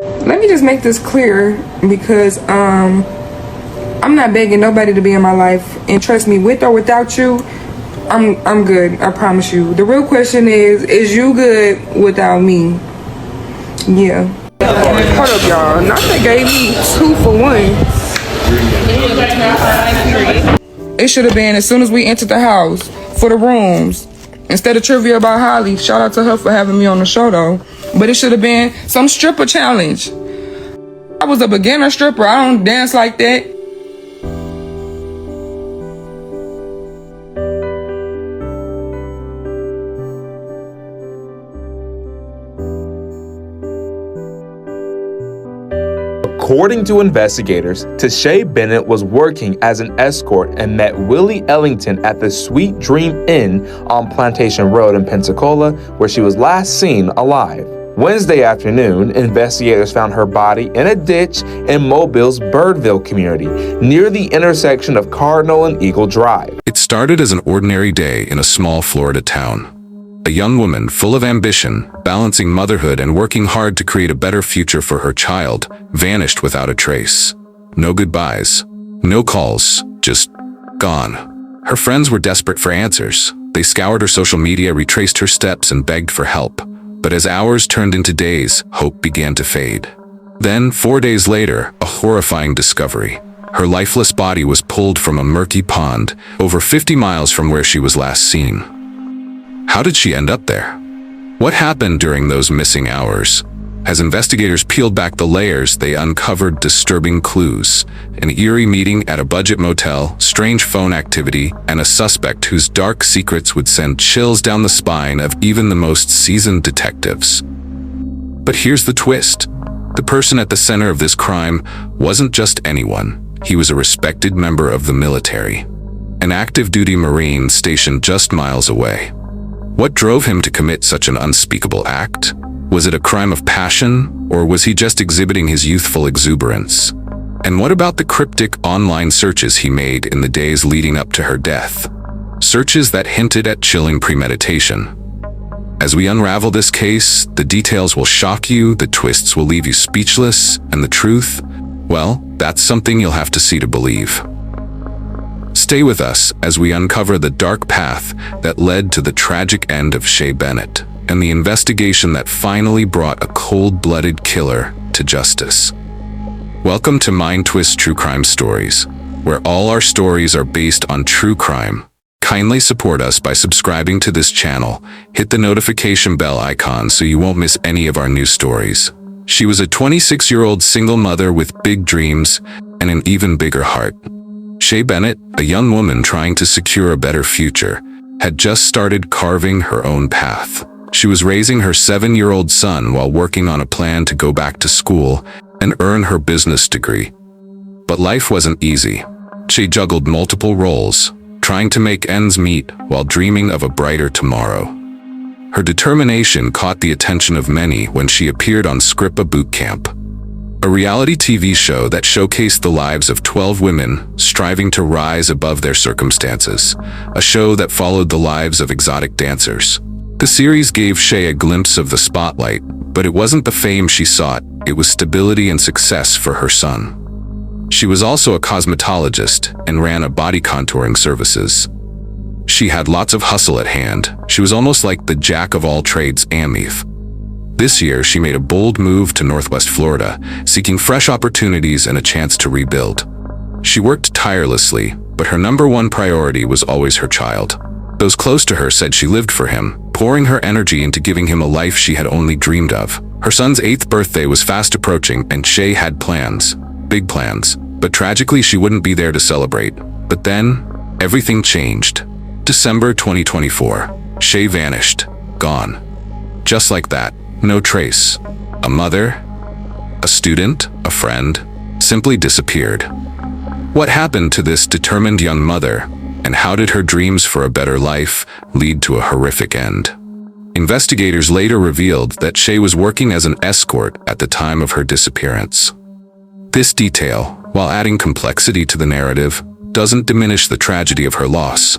Let me just make this clear because I'm not begging nobody to be in my life, and trust me, with or without you, I'm good. I promise you. The real question is you good without me? Yeah. Hold up, y'all. Nata gave me 2 for 1. It should have been as soon as we entered the house for the rooms. Instead of trivia about Holly, shout out to her for having me on the show though. But it should have been some stripper challenge. I was a beginner stripper. I don't dance like that. According to investigators, Shea Bennett was working as an escort and met Willie Ellington at the Sweet Dream Inn on Plantation Road in Pensacola, where she was last seen alive. Wednesday afternoon, investigators found her body in a ditch in Mobile's Birdville community, near the intersection of Cardinal and Eagle Drive. It started as an ordinary day in a small Florida town. A young woman full of ambition, balancing motherhood and working hard to create a better future for her child, vanished without a trace. No goodbyes, no calls, just gone. Her friends were desperate for answers. They scoured her social media, retraced her steps, and begged for help. But as hours turned into days, hope began to fade. Then, 4 days later, a horrifying discovery. Her lifeless body was pulled from a murky pond, over 50 miles from where she was last seen. How did she end up there? What happened during those missing hours? As investigators peeled back the layers, they uncovered disturbing clues. An eerie meeting at a budget motel, strange phone activity, and a suspect whose dark secrets would send chills down the spine of even the most seasoned detectives. But here's the twist. The person at the center of this crime wasn't just anyone. He was a respected member of the military, an active-duty Marine stationed just miles away. What drove him to commit such an unspeakable act? Was it a crime of passion, or was he just exhibiting his youthful exuberance? And what about the cryptic online searches he made in the days leading up to her death? Searches that hinted at chilling premeditation. As we unravel this case, the details will shock you, the twists will leave you speechless, and the truth, well, that's something you'll have to see to believe. Stay with us as we uncover the dark path that led to the tragic end of Shea Bennett and the investigation that finally brought a cold-blooded killer to justice. Welcome to Mind Twist True Crime Stories, where all our stories are based on true crime. Kindly support us by subscribing to this channel. Hit the notification bell icon so you won't miss any of our new stories. She was a 26-year-old single mother with big dreams and an even bigger heart. Shea Bennett, a young woman trying to secure a better future, had just started carving her own path. She was raising her 7-year-old son while working on a plan to go back to school and earn her business degree. But life wasn't easy. She juggled multiple roles, trying to make ends meet while dreaming of a brighter tomorrow. Her determination caught the attention of many when she appeared on Scrippa Boot Camp, a reality TV show that showcased the lives of 12 women striving to rise above their circumstances, a show that followed the lives of exotic dancers. The series gave Shea a glimpse of the spotlight, but it wasn't the fame she sought, it was stability and success for her son. She was also a cosmetologist and ran a body contouring services. She had lots of hustle at hand. She was almost like the jack of all trades Amith. This year, she made a bold move to Northwest Florida, seeking fresh opportunities and a chance to rebuild. She worked tirelessly, but her number one priority was always her child. Those close to her said she lived for him, pouring her energy into giving him a life she had only dreamed of. Her son's 8th birthday was fast approaching, and Shea had plans, big plans, but tragically she wouldn't be there to celebrate. But then, everything changed. December 2024, Shea vanished, gone. Just like that. No trace. A mother, a student, a friend, simply disappeared. What happened to this determined young mother, and how did her dreams for a better life lead to a horrific end? Investigators later revealed that Shea was working as an escort at the time of her disappearance. This detail, while adding complexity to the narrative, doesn't diminish the tragedy of her loss.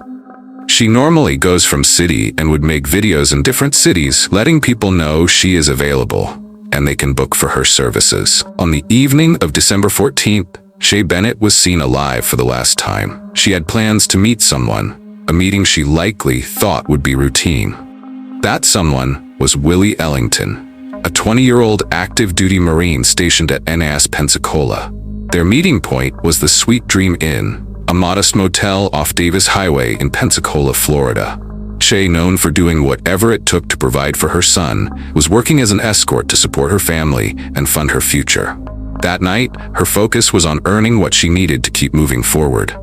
She normally goes from city and would make videos in different cities, letting people know she is available. and they can book for her services. On the evening of December 14th, Shea Bennett was seen alive for the last time. She had plans to meet someone, a meeting she likely thought would be routine. That someone was Willie Ellington, a 20-year-old active-duty Marine stationed at NAS Pensacola. Their meeting point was the Sweet Dream Inn, a modest motel off Davis Highway in Pensacola, Florida. Shea, known for doing whatever it took to provide for her son, was working as an escort to support her family and fund her future. That night, her focus was on earning what she needed to keep moving forward.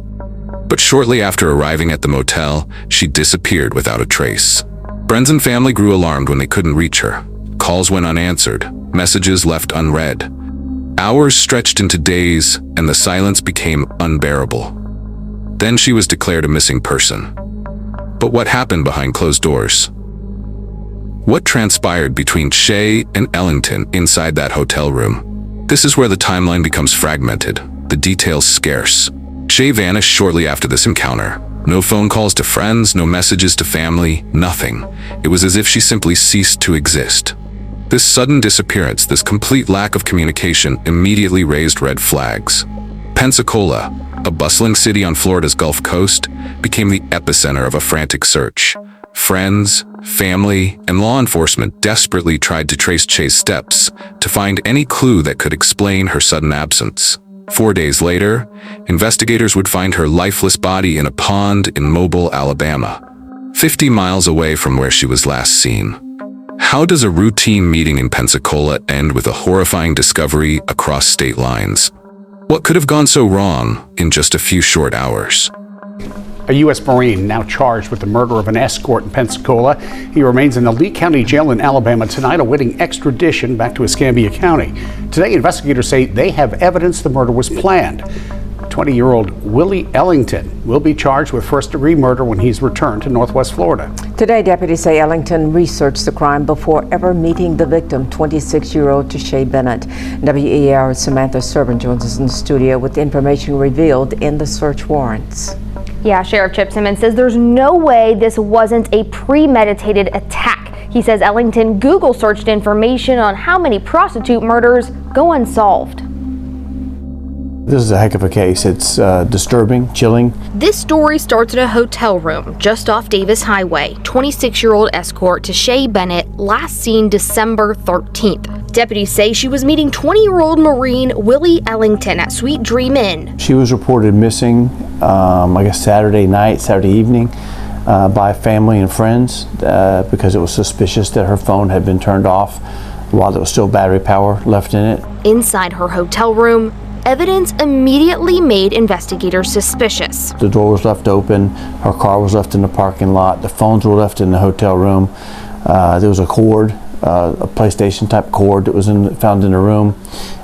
But shortly after arriving at the motel, she disappeared without a trace. Friends and family grew alarmed when they couldn't reach her. Calls went unanswered, messages left unread. Hours stretched into days, and the silence became unbearable. Then she was declared a missing person. But what happened behind closed doors? What transpired between Shea and Ellington inside that hotel room? This is where the timeline becomes fragmented, the details scarce. Shea vanished shortly after this encounter. No phone calls to friends, no messages to family, nothing. It was as if she simply ceased to exist. This sudden disappearance, this complete lack of communication, immediately raised red flags. Pensacola, a bustling city on Florida's Gulf Coast, became the epicenter of a frantic search. Friends, family, and law enforcement desperately tried to trace Shea's steps to find any clue that could explain her sudden absence. 4 days later, investigators would find her lifeless body in a pond in Mobile, Alabama, 50 miles away from where she was last seen. How does a routine meeting in Pensacola end with a horrifying discovery across state lines? What could have gone so wrong in just a few short hours? A U.S. Marine now charged with the murder of an escort in Pensacola. He remains in the Lee County Jail in Alabama tonight, awaiting extradition back to Escambia County. Today, investigators say they have evidence the murder was planned. 20-year-old Willie Ellington will be charged with first-degree murder when he's returned to Northwest Florida. Today, deputies say Ellington researched the crime before ever meeting the victim, 26-year-old Shea Bennett. WER's Samantha Serban joins us in the studio with information revealed in the search warrants. Yeah, Sheriff Chip Simmons says there's no way this wasn't a premeditated attack. He says Ellington Google searched information on how many prostitute murders go unsolved. This is a heck of a case. It's disturbing, chilling. This story starts at a hotel room just off Davis Highway. 26-year-old escort Shea Bennett last seen December 13th. Deputies say she was meeting 20-year-old Marine Willie Ellington at Sweet Dream Inn. She was reported missing, I guess Saturday night, Saturday evening, by family and friends because it was suspicious that her phone had been turned off while there was still battery power left in it. Inside her hotel room, evidence immediately made investigators suspicious. The door was left open, her car was left in the parking lot, the phones were left in the hotel room. There was a cord, a PlayStation type cord that was found in the room,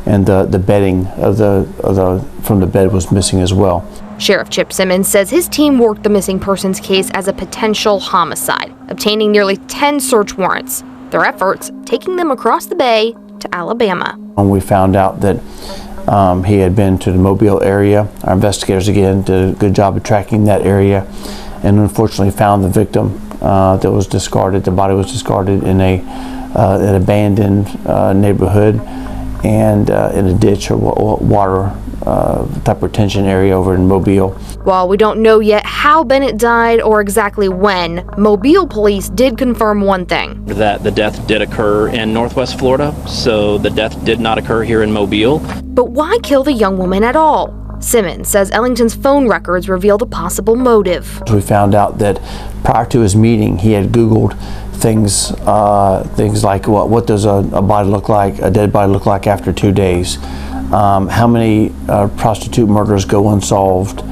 and the bedding from the bed was missing as well. Sheriff Chip Simmons says his team worked the missing persons case as a potential homicide, obtaining nearly 10 search warrants. Their efforts taking them across the bay to Alabama. When we found out that he had been to the Mobile area, our investigators again did a good job of tracking that area, and unfortunately found the victim that was discarded. The body was discarded in an abandoned neighborhood and in a ditch or water type retention area over in Mobile. While we don't know yet how Bennett died or exactly when, Mobile police did confirm one thing. That the death did occur in Northwest Florida, so the death did not occur here in Mobile. But why kill the young woman at all? Simmons says Ellington's phone records revealed a possible motive. We found out that prior to his meeting, he had Googled things like what does a body look like, a dead body look like after 2 days? How many prostitute murders go unsolved?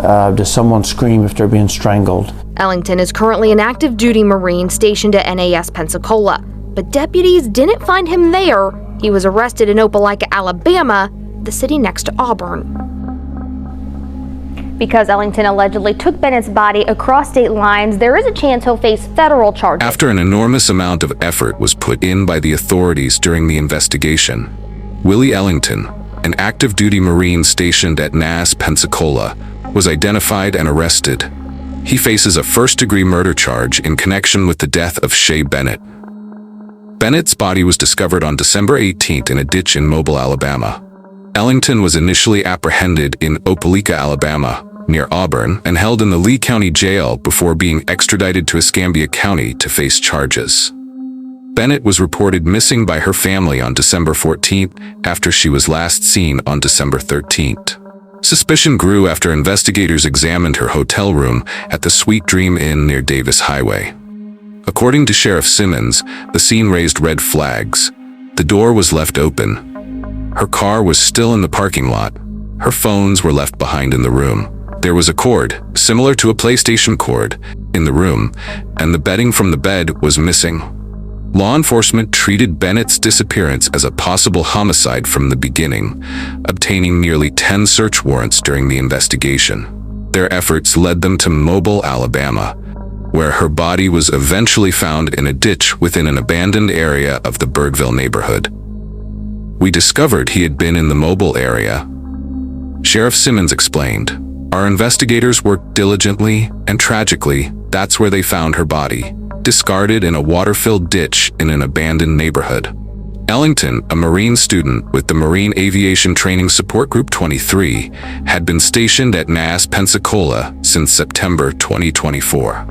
Does someone scream if they're being strangled? Ellington is currently an active duty Marine stationed at NAS Pensacola, but deputies didn't find him there. He was arrested in Opelika, Alabama, the city next to Auburn. Because Ellington allegedly took Bennett's body across state lines, there is a chance he'll face federal charges. After an enormous amount of effort was put in by the authorities during the investigation, Willie Ellington, an active duty Marine stationed at NAS Pensacola, was identified and arrested. He faces a first-degree murder charge in connection with the death of Shea Bennett. Bennett's body was discovered on December 18th in a ditch in Mobile, Alabama. Ellington was initially apprehended in Opelika, Alabama, near Auburn, and held in the Lee County Jail before being extradited to Escambia County to face charges. Bennett was reported missing by her family on December 14th after she was last seen on December 13th. Suspicion grew after investigators examined her hotel room at the Sweet Dream Inn near Davis Highway. According to Sheriff Simmons, the scene raised red flags. The door was left open. Her car was still in the parking lot. Her phones were left behind in the room. There was a cord, similar to a PlayStation cord, in the room, and the bedding from the bed was missing. Law enforcement treated Bennett's disappearance as a possible homicide from the beginning, obtaining nearly 10 search warrants during the investigation. Their efforts led them to Mobile, Alabama, where her body was eventually found in a ditch within an abandoned area of the Birdville neighborhood. We discovered he had been in the Mobile area. Sheriff Simmons explained, "Our investigators worked diligently, and tragically, that's where they found her body, discarded in a water-filled ditch in an abandoned neighborhood." Ellington, a Marine student with the Marine Aviation Training Support Group 23, had been stationed at NAS Pensacola since September 2024.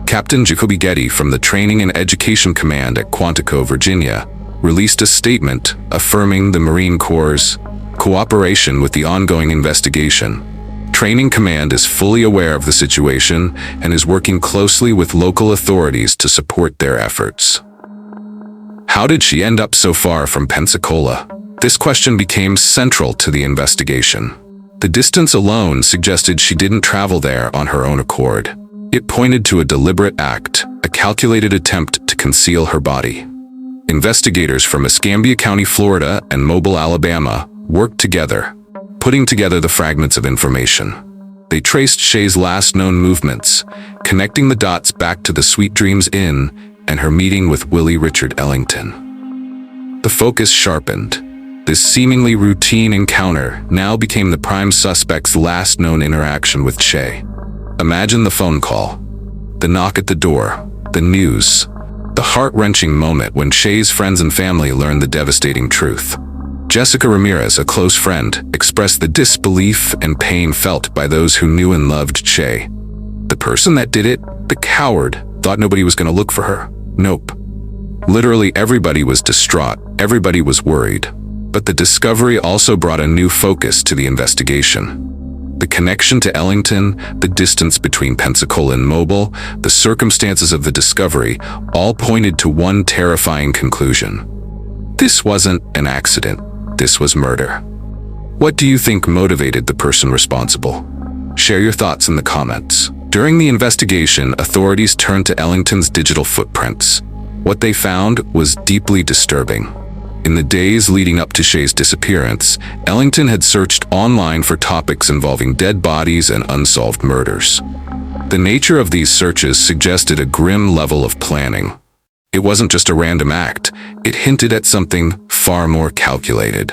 Captain Jacoby Getty from the Training and Education Command at Quantico, Virginia, released a statement affirming the Marine Corps' cooperation with the ongoing investigation. Training Command is fully aware of the situation and is working closely with local authorities to support their efforts. How did she end up so far from Pensacola? This question became central to the investigation. The distance alone suggested she didn't travel there on her own accord. It pointed to a deliberate act, a calculated attempt to conceal her body. Investigators from Escambia County, Florida, and Mobile, Alabama, worked together, putting together the fragments of information. They traced Shea's last known movements, connecting the dots back to the Sweet Dreams Inn and her meeting with Willie Richard Ellington. The focus sharpened. This seemingly routine encounter now became the prime suspect's last known interaction with Shea. Imagine the phone call, the knock at the door, the news, the heart-wrenching moment when Shea's friends and family learned the devastating truth. Jessica Ramirez, a close friend, expressed the disbelief and pain felt by those who knew and loved Shea. The person that did it, the coward, thought nobody was going to look for her. Nope. Literally everybody was distraught, everybody was worried. But the discovery also brought a new focus to the investigation. The connection to Ellington, the distance between Pensacola and Mobile, the circumstances of the discovery, all pointed to one terrifying conclusion. This wasn't an accident. This was murder. What do you think motivated the person responsible? Share your thoughts in the comments. During the investigation, authorities turned to Ellington's digital footprints. What they found was deeply disturbing. In the days leading up to Shea's disappearance, Ellington had searched online for topics involving dead bodies and unsolved murders. The nature of these searches suggested a grim level of planning. It wasn't just a random act, it hinted at something far more calculated.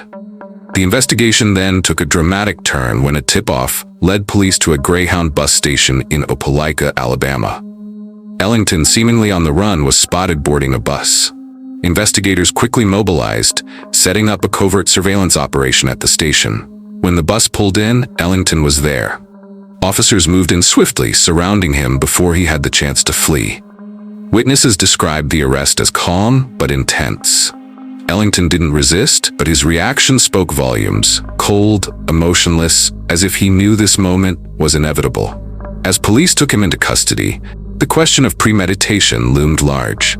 The investigation then took a dramatic turn when a tip-off led police to a Greyhound bus station in Opelika, Alabama. Ellington, seemingly on the run, was spotted boarding a bus. Investigators quickly mobilized, setting up a covert surveillance operation at the station. When the bus pulled in, Ellington was there. Officers moved in swiftly, surrounding him before he had the chance to flee. Witnesses described the arrest as calm but intense. Ellington didn't resist, but his reaction spoke volumes, cold, emotionless, as if he knew this moment was inevitable. As police took him into custody, the question of premeditation loomed large.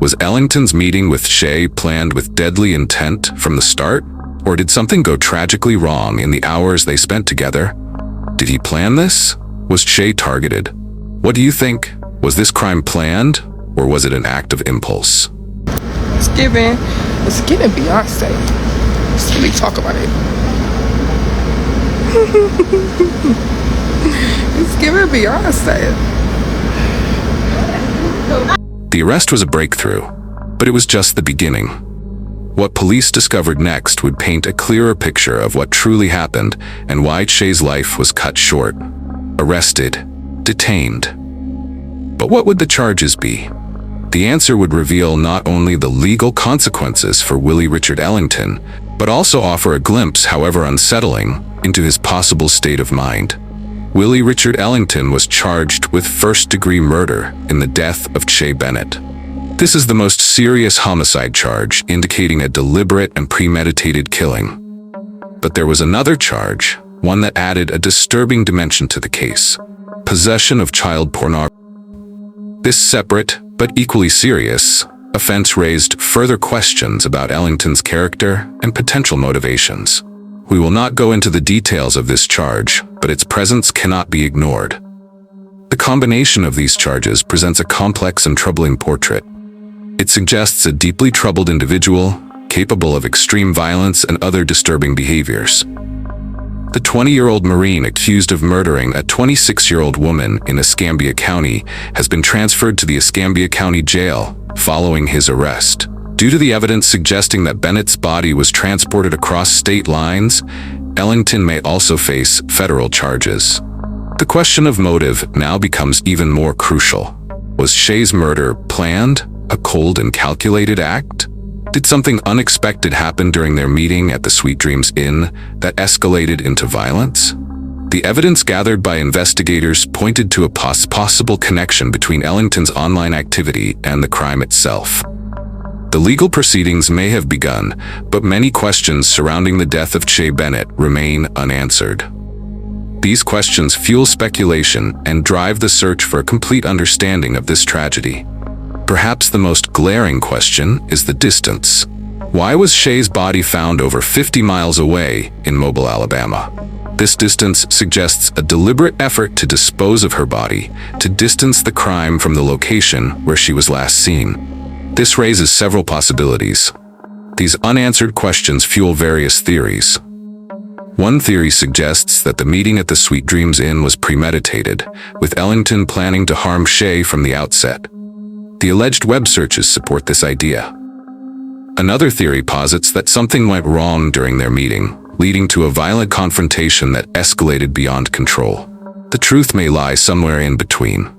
Was Ellington's meeting with Shea planned with deadly intent from the start? Or did something go tragically wrong in the hours they spent together? Did he plan this? Was Shea targeted? What do you think? Was this crime planned, or was it an act of impulse? It's giving Beyonce. Let's really talk about it. It's giving Beyonce. The arrest was a breakthrough, but it was just the beginning. What police discovered next would paint a clearer picture of what truly happened and why Shea's life was cut short. Arrested, detained. But what would the charges be? The answer would reveal not only the legal consequences for Willie Richard Ellington, but also offer a glimpse, however unsettling, into his possible state of mind. Willie Richard Ellington was charged with first-degree murder in the death of Shea Bennett. This is the most serious homicide charge, indicating a deliberate and premeditated killing. But there was another charge, one that added a disturbing dimension to the case: possession of child pornography. This separate, but equally serious, offense raised further questions about Ellington's character and potential motivations. We will not go into the details of this charge, but its presence cannot be ignored. The combination of these charges presents a complex and troubling portrait. It suggests a deeply troubled individual, capable of extreme violence and other disturbing behaviors. The 20-year-old Marine accused of murdering a 26-year-old woman in Escambia County has been transferred to the Escambia County Jail following his arrest. Due to the evidence suggesting that Bennett's body was transported across state lines, Ellington may also face federal charges. The question of motive now becomes even more crucial. Was Shea's murder planned, a cold and calculated act? Did something unexpected happen during their meeting at the Sweet Dreams Inn that escalated into violence? The evidence gathered by investigators pointed to a possible connection between Ellington's online activity and the crime itself. The legal proceedings may have begun, but many questions surrounding the death of Shea Bennett remain unanswered. These questions fuel speculation and drive the search for a complete understanding of this tragedy. Perhaps the most glaring question is the distance. Why was Shea's body found over 50 miles away in Mobile, Alabama? This distance suggests a deliberate effort to dispose of her body, to distance the crime from the location where she was last seen. This raises several possibilities. These unanswered questions fuel various theories. One theory suggests that the meeting at the Sweet Dreams Inn was premeditated, with Ellington planning to harm Shea from the outset. The alleged web searches support this idea. Another theory posits that something went wrong during their meeting, leading to a violent confrontation that escalated beyond control. The truth may lie somewhere in between.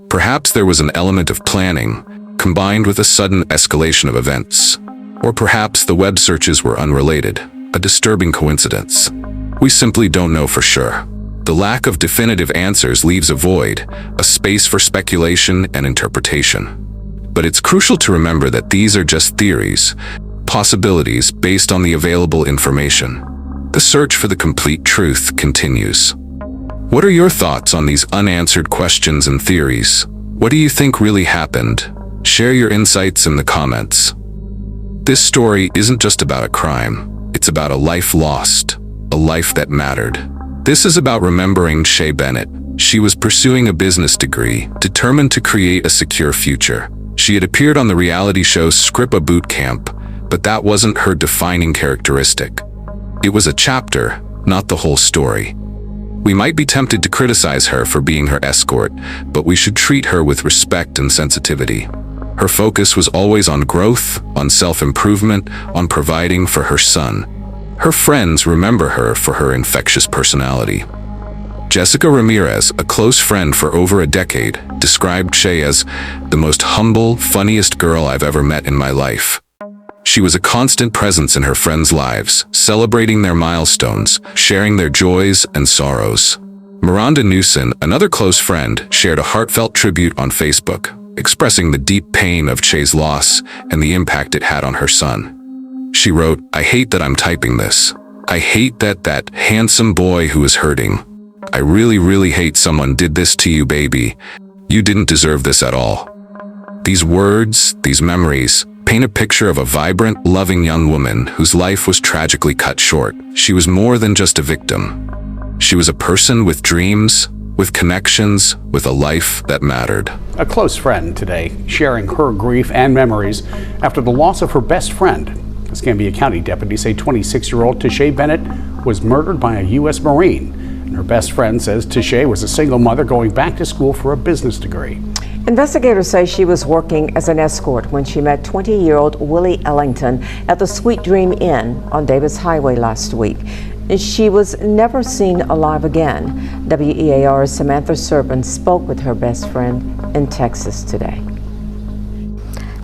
Perhaps there was an element of planning, combined with a sudden escalation of events. Or perhaps the web searches were unrelated, a disturbing coincidence. We simply don't know for sure. The lack of definitive answers leaves a void, a space for speculation and interpretation. But it's crucial to remember that these are just theories, possibilities based on the available information. The search for the complete truth continues. What are your thoughts on these unanswered questions and theories? What do you think really happened? Share your insights in the comments. This story isn't just about a crime. It's about a life lost, a life that mattered. This is about remembering Shea Bennett. She was pursuing a business degree, determined to create a secure future. She had appeared on the reality show Scrippa Boot Camp, but that wasn't her defining characteristic. It was a chapter, not the whole story. We might be tempted to criticize her for being her escort, but we should treat her with respect and sensitivity. Her focus was always on growth, on self-improvement, on providing for her son. Her friends remember her for her infectious personality. Jessica Ramirez, a close friend for over a decade, described Shea as the most humble, funniest girl I've ever met in my life. She was a constant presence in her friends' lives, celebrating their milestones, sharing their joys and sorrows. Miranda Newson, another close friend, shared a heartfelt tribute on Facebook, expressing the deep pain of Shea's loss and the impact it had on her son. She wrote, "I hate that I'm typing this. I hate that handsome boy who is hurting. I really hate someone did this to you, baby. You didn't deserve this at all." These words, these memories, paint a picture of a vibrant, loving young woman whose life was tragically cut short. She was more than just a victim. She was a person with dreams, with connections, with a life that mattered. A close friend today sharing her grief and memories after the loss of her best friend. Escambia County deputies say 26-year-old Shea Bennett was murdered by a U.S. Marine. And her best friend says Shea was a single mother going back to school for a business degree. Investigators say she was working as an escort when she met 20-year-old Willie Ellington at the Sweet Dream Inn on Davis Highway last week. She was never seen alive again. WEAR's Samantha Serban spoke with her best friend in Texas today.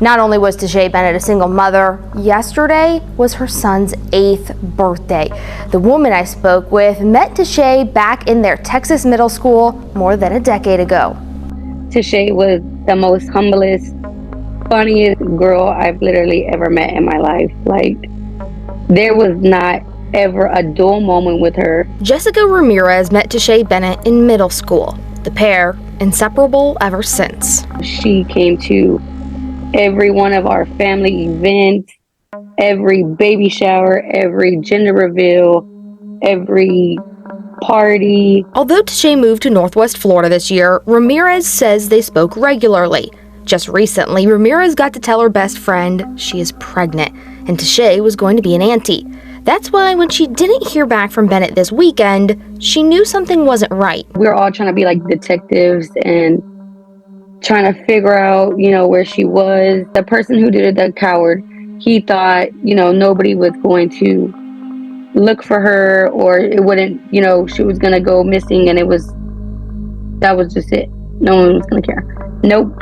Not only was Shea Bennett a single mother, yesterday was her son's 8th birthday. The woman I spoke with met Shea back in their Texas middle school more than a decade ago. Shea was the most humblest, funniest girl I've literally ever met in my life. Like, there was not ever a dull moment with her. Jessica Ramirez met Shea Bennett in middle school. The pair, inseparable ever since. She came to every one of our family events, every baby shower, every gender reveal, every party. Although Shea moved to Northwest Florida this year, Ramirez says they spoke regularly. Just recently, Ramirez got to tell her best friend she is pregnant, and Shea was going to be an auntie. That's why when she didn't hear back from Bennett this weekend, she knew something wasn't right. We were all trying to be like detectives and trying to figure out, where she was. The person who did it, the coward, he thought, nobody was going to look for her, or it wouldn't, she was going to go missing, and that was just it. No one was going to care. Nope.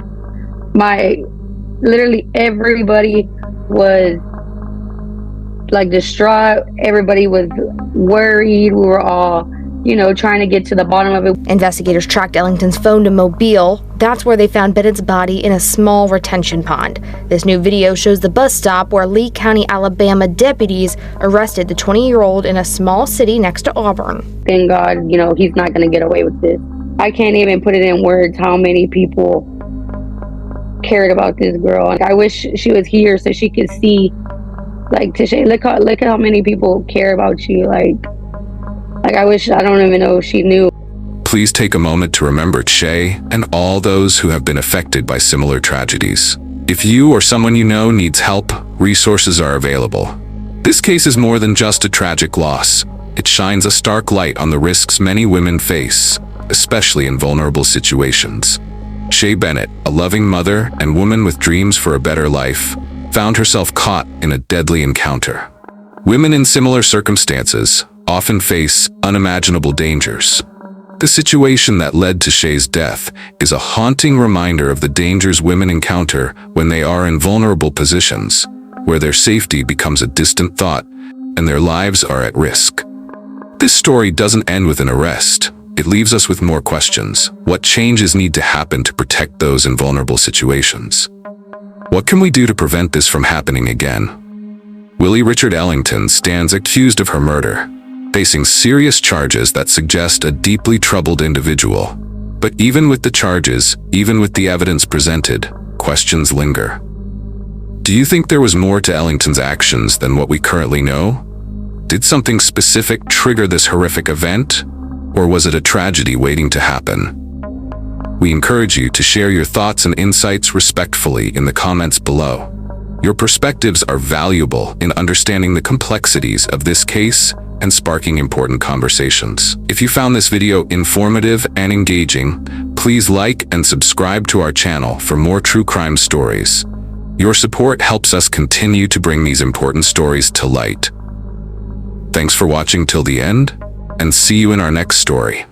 Literally everybody was like distraught. Everybody was worried. We were all, trying to get to the bottom of it. Investigators tracked Ellington's phone to Mobile. That's where they found Bennett's body in a small retention pond. This new video shows the bus stop where Lee County, Alabama deputies arrested the 20-year-old in a small city next to Auburn. Thank God, he's not going to get away with this. I can't even put it in words how many people cared about this girl. I wish she was here so she could see, like, Shea, look at how many people care about you. Like I don't even know if she knew. Please take a moment to remember Shea and all those who have been affected by similar tragedies. If you or someone you know needs help, resources are available. This case is more than just a tragic loss. It shines a stark light on the risks many women face, especially in vulnerable situations. Shea Bennett, a loving mother and woman with dreams for a better life, found herself caught in a deadly encounter. Women in similar circumstances often face unimaginable dangers. The situation that led to Shea's death is a haunting reminder of the dangers women encounter when they are in vulnerable positions, where their safety becomes a distant thought and their lives are at risk. This story doesn't end with an arrest. It leaves us with more questions. What changes need to happen to protect those in vulnerable situations? What can we do to prevent this from happening again? Willie Richard Ellington stands accused of her murder, facing serious charges that suggest a deeply troubled individual. But even with the charges, even with the evidence presented, questions linger. Do you think there was more to Ellington's actions than what we currently know? Did something specific trigger this horrific event? Or was it a tragedy waiting to happen? We encourage you to share your thoughts and insights respectfully in the comments below. Your perspectives are valuable in understanding the complexities of this case and sparking important conversations. If you found this video informative and engaging, please like and subscribe to our channel for more true crime stories. Your support helps us continue to bring these important stories to light. Thanks for watching till the end, and see you in our next story.